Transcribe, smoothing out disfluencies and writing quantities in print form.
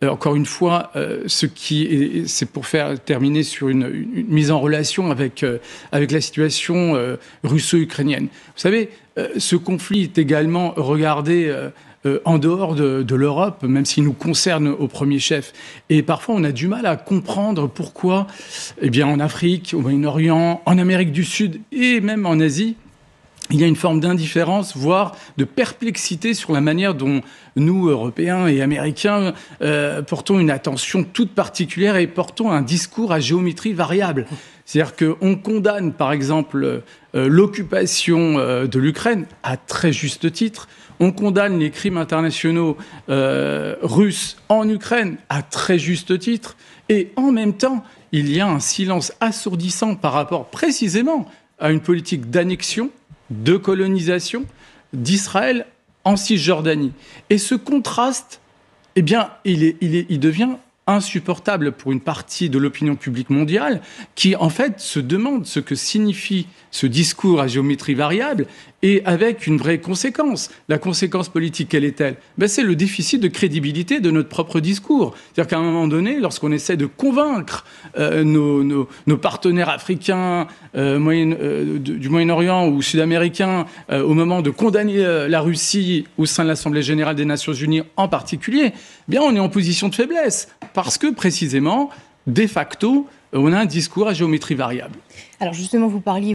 encore une fois, c'est pour terminer sur une mise en relation avec la situation russo-ukrainienne. Vous savez, ce conflit est également regardé en dehors de l'Europe, même s'il nous concerne au premier chef. Et parfois, on a du mal à comprendre pourquoi, eh bien, en Afrique, au Moyen-Orient, en Amérique du Sud et même en Asie, il y a une forme d'indifférence, voire de perplexité sur la manière dont nous, Européens et Américains, portons une attention toute particulière et portons un discours à géométrie variable. C'est-à-dire qu'on condamne, par exemple, l'occupation de l'Ukraine, à très juste titre. On condamne les crimes internationaux russes en Ukraine, à très juste titre. Et en même temps, il y a un silence assourdissant par rapport précisément à une politique d'annexion, de colonisation d'Israël en Cisjordanie. Et ce contraste, eh bien, il devient insupportable pour une partie de l'opinion publique mondiale qui, en fait, se demande ce que signifie ce discours à géométrie variable et avec une vraie conséquence. La conséquence politique, quelle est-elle ? C'est le déficit de crédibilité de notre propre discours. C'est-à-dire qu'à un moment donné, lorsqu'on essaie de convaincre nos partenaires africains, du Moyen-Orient ou sud-américains, au moment de condamner la Russie au sein de l'Assemblée générale des Nations unies en particulier, on est en position de faiblesse. Parce que, précisément, de facto, on a un discours à géométrie variable. Alors justement, vous parliez